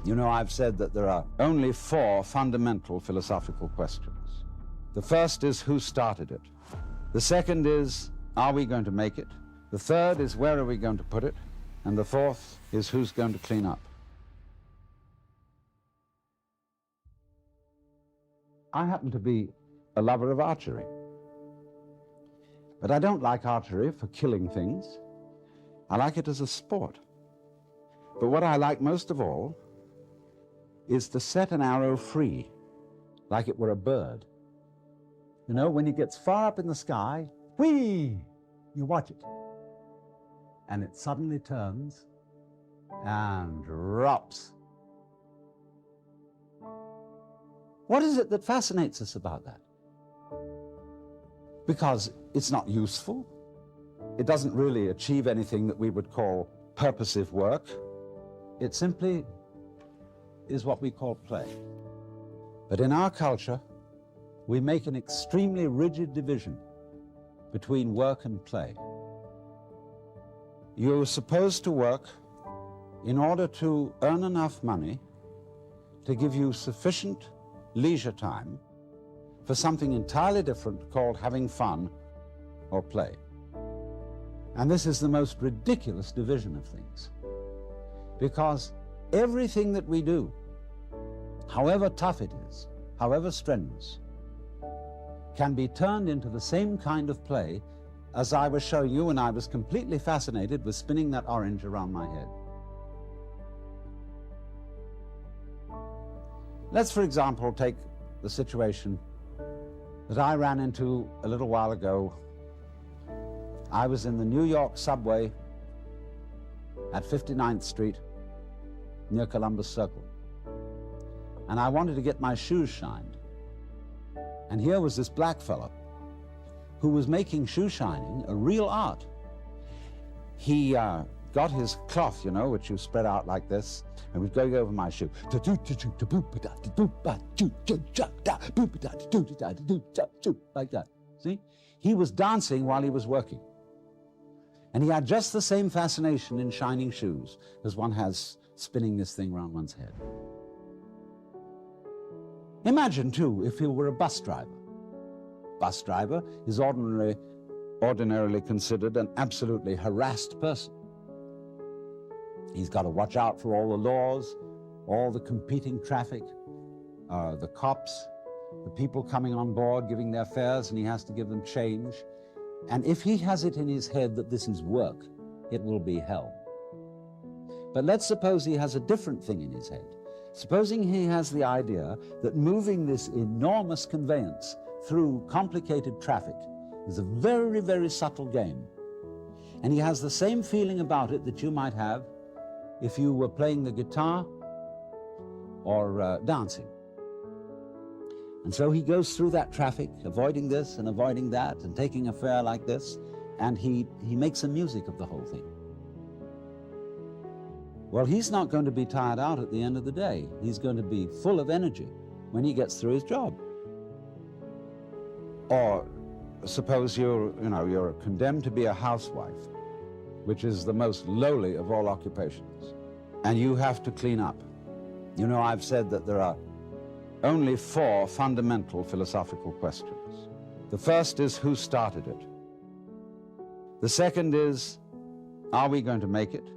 You know, I've said that there are only 4 fundamental philosophical questions. The first is, who started it? The second is, are we going to make it? The third is, where are we going to put it? And the fourth is, who's going to clean up? I happen to be a lover of archery. But I don't like archery for killing things. I like it as a sport. But what I like most of all is to set an arrow free, like it were a bird. You know, when it gets far up in the sky, whee, you watch it. And it suddenly turns and drops. What is it that fascinates us about that? Because it's not useful. It doesn't really achieve anything that we would call purposive work. It simply is what we call play. But in our culture, we make an extremely rigid division between work and play. You're supposed to work in order to earn enough money to give you sufficient leisure time for something entirely different called having fun or play. And this is the most ridiculous division of things, because everything that we do, however tough it is, however strenuous, can be turned into the same kind of play as I was showing you when I was completely fascinated with spinning that orange around my head. Let's, for example, take the situation that I ran into a little while ago. I was in the New York subway at 59th Street near Columbus Circle, and I wanted to get my shoes shined. And here was this black fellow who was making shoe shining a real art. He got his cloth, you know, which you spread out like this, and was going over my shoe. Like that. See? He was dancing while he was working. And he had just the same fascination in shining shoes as one has spinning this thing around one's head. Imagine, too, if he were a bus driver. Bus driver is ordinarily considered an absolutely harassed person. He's got to watch out for all the laws, all the competing traffic, the cops, the people coming on board giving their fares, and he has to give them change. And if he has it in his head that this is work, it will be hell. But let's suppose he has a different thing in his head. Supposing he has the idea that moving this enormous conveyance through complicated traffic is a very, very subtle game. And he has the same feeling about it that you might have if you were playing the guitar or dancing. And so he goes through that traffic, avoiding this and avoiding that and taking a fare like this, and he makes the music of the whole thing. Well, he's not going to be tired out at the end of the day. He's going to be full of energy when he gets through his job. Or suppose you're condemned to be a housewife, which is the most lowly of all occupations, and you have to clean up. You know, I've said that there are only 4 fundamental philosophical questions. The first is, who started it? The second is, are we going to make it?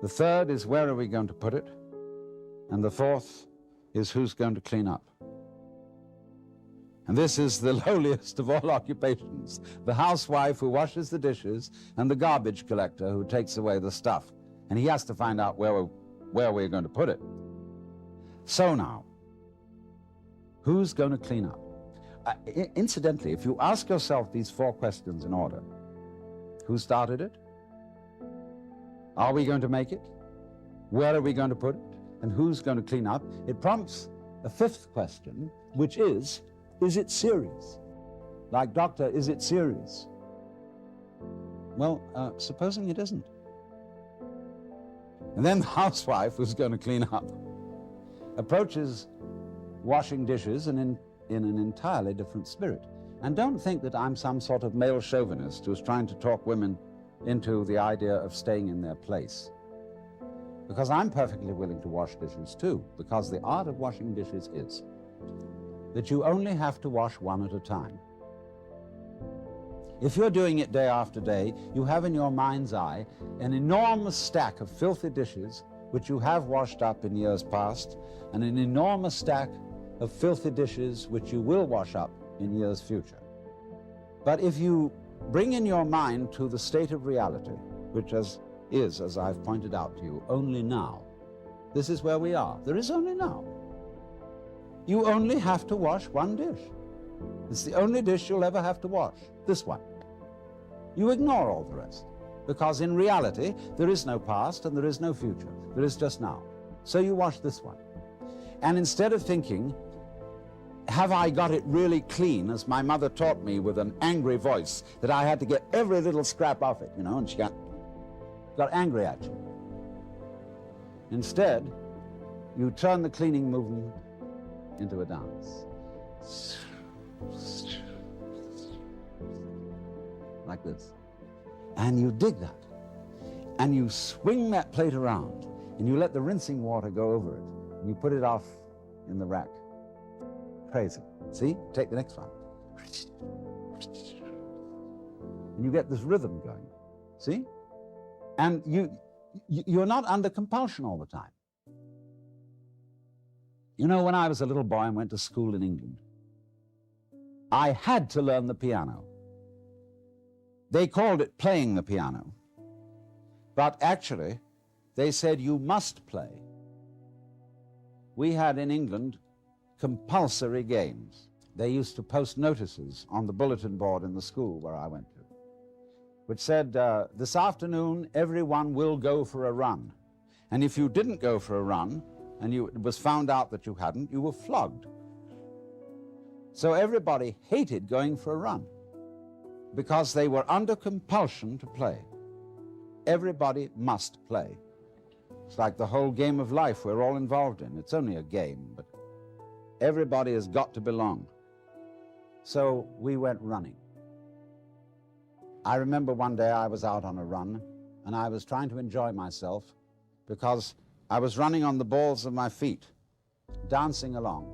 The third is, where are we going to put it? And the fourth is, who's going to clean up? And this is the lowliest of all occupations: the housewife who washes the dishes and the garbage collector who takes away the stuff. And he has to find out where we're going to put it. So now, who's going to clean up? Incidentally, if you ask yourself these 4 questions in order: who started it? Are we going to make it? Where are we going to put it? And who's going to clean up? It prompts a 5th question, which is it serious? Like, doctor, is it serious? Well, supposing it isn't. And then the housewife who's going to clean up approaches washing dishes and in an entirely different spirit. And don't think that I'm some sort of male chauvinist who's trying to talk women into the idea of staying in their place. because I'm perfectly willing to wash dishes too, because the art of washing dishes is that you only have to wash one at a time. If you're doing it day after day, you have in your mind's eye an enormous stack of filthy dishes which you have washed up in years past, and an enormous stack of filthy dishes which you will wash up in years future. But if you bring in your mind to the state of reality, which is, as I've pointed out to you, only now. This is where we are. There is only now. You only have to wash one dish. It's the only dish you'll ever have to wash, this one. You ignore all the rest, because in reality, there is no past and there is no future. There is just now. So you wash this one. And instead of thinking, have I got it really clean, as my mother taught me with an angry voice, that I had to get every little scrap off it, and she got angry at you. Instead, you turn the cleaning movement into a dance. Like this. And you dig that. And you swing that plate around, and you let the rinsing water go over it, and you put it off in the rack. Crazy. See? Take the next one. And you get this rhythm going. See? And you're not under compulsion all the time. When I was a little boy and went to school in England, I had to learn the piano. They called it playing the piano. But actually, they said you must play. We had in England compulsory games. They used to post notices on the bulletin board in the school where I went to, which said, this afternoon, everyone will go for a run. And if you didn't go for a run, and it was found out that you hadn't, you were flogged. So everybody hated going for a run, because they were under compulsion to play. Everybody must play. It's like the whole game of life we're all involved in. It's only a game, but everybody has got to belong. So we went running. I remember one day I was out on a run, and I was trying to enjoy myself because I was running on the balls of my feet, dancing along.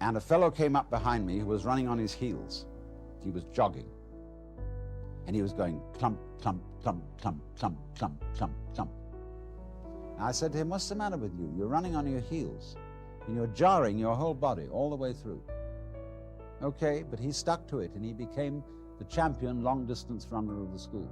And a fellow came up behind me who was running on his heels. He was jogging. And he was going clump, clump, clump, clump, clump, clump, clump, clump. And I said to him, what's the matter with you? You're running on your heels, and you're jarring your whole body all the way through. Okay, but he stuck to it, and he became the champion long-distance runner of the school.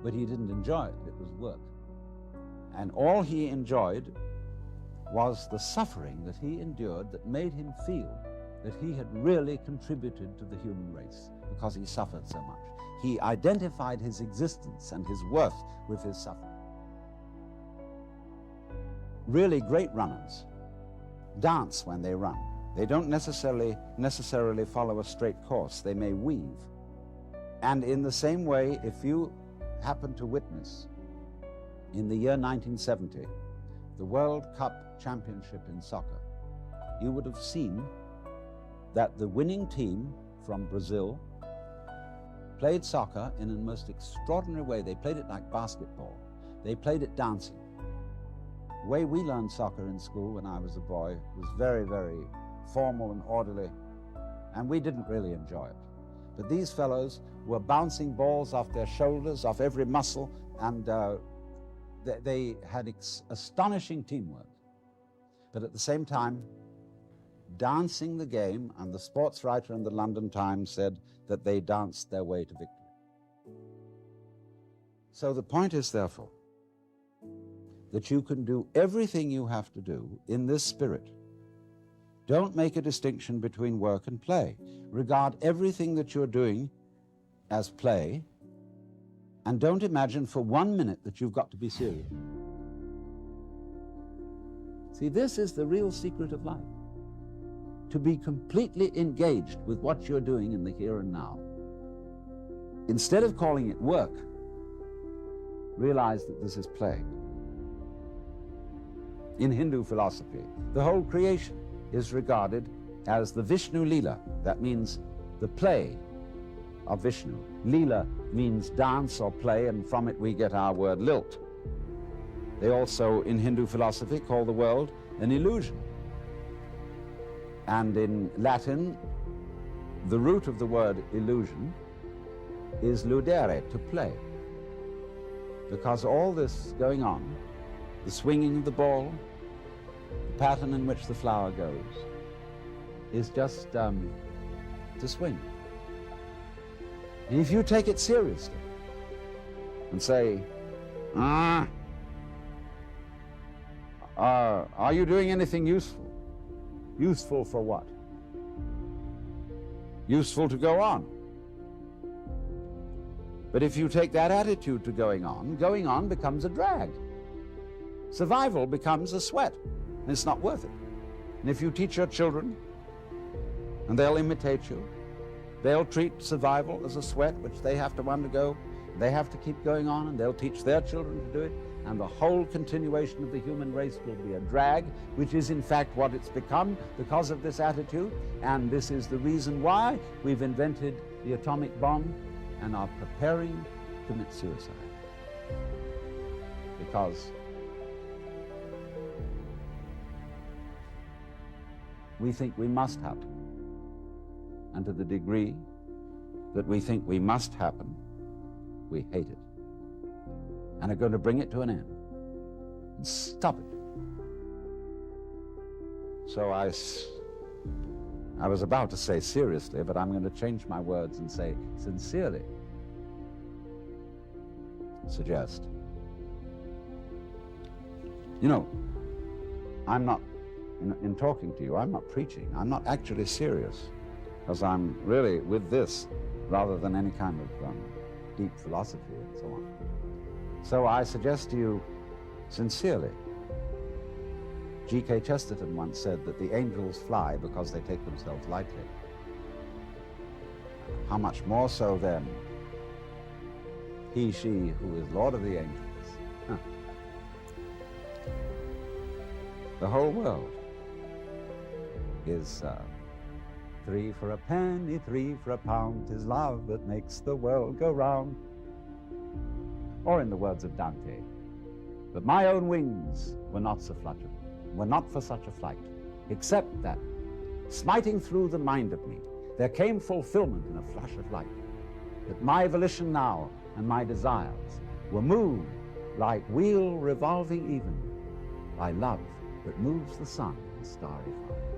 But he didn't enjoy it. It was work. And all he enjoyed was the suffering that he endured that made him feel that he had really contributed to the human race because he suffered so much. He identified his existence and his worth with his suffering. Really great runners dance when they run. They don't necessarily follow a straight course. They may weave. And in the same way, if you happen to witness in the year 1970, the World Cup Championship in soccer, you would have seen that the winning team from Brazil played soccer in a most extraordinary way. They played it like basketball. They played it dancing. The way we learned soccer in school when I was a boy was very, very formal and orderly, and we didn't really enjoy it. But these fellows were bouncing balls off their shoulders, off every muscle, and they had astonishing teamwork. But at the same time, dancing the game, and the sports writer in the London Times said that they danced their way to victory. So the point is, therefore, that you can do everything you have to do in this spirit. Don't make a distinction between work and play. Regard everything that you're doing as play, and don't imagine for 1 minute that you've got to be serious. See, this is the real secret of life. To be completely engaged with what you're doing in the here and now. Instead of calling it work, realize that this is play. In Hindu philosophy, the whole creation is regarded as the Vishnu Leela. That means the play of Vishnu. Leela means dance or play, and from it we get our word lilt. They also, in Hindu philosophy, call the world an illusion. And in Latin, the root of the word illusion is ludere, to play. Because all this going on, the swinging of the ball, the pattern in which the flower goes, is just to swing. And if you take it seriously and say, are you doing anything useful? Useful for what? Useful to go on. But if you take that attitude to going on becomes a drag. Survival becomes a sweat, and it's not worth it. And if you teach your children, and they'll imitate you, they'll treat survival as a sweat which they have to undergo, they have to keep going on, and they'll teach their children to do it, and the whole continuation of the human race will be a drag, which is in fact what it's become because of this attitude. And this is the reason why we've invented the atomic bomb and are preparing to commit suicide. Because we think we must happen. And to the degree that we think we must happen, we hate it and are going to bring it to an end and stop it. So I was about to say seriously, but I'm going to change my words and say sincerely suggest. You know, I'm not, in talking to you, I'm not preaching. I'm not actually serious, because I'm really with this rather than any kind of deep philosophy and so on. So I suggest to you sincerely, G.K. Chesterton once said that the angels fly because they take themselves lightly. How much more so then he, she who is Lord of the angels. Huh. The whole world is 3 for a penny, 3 for a pound, 'tis love that makes the world go round. Or in the words of Dante, but my own wings were not so fluttered, were not for such a flight, except that, smiting through the mind of me, there came fulfillment in a flash of light, that my volition now and my desires were moved like wheel revolving even by love that moves the sun in starry fire.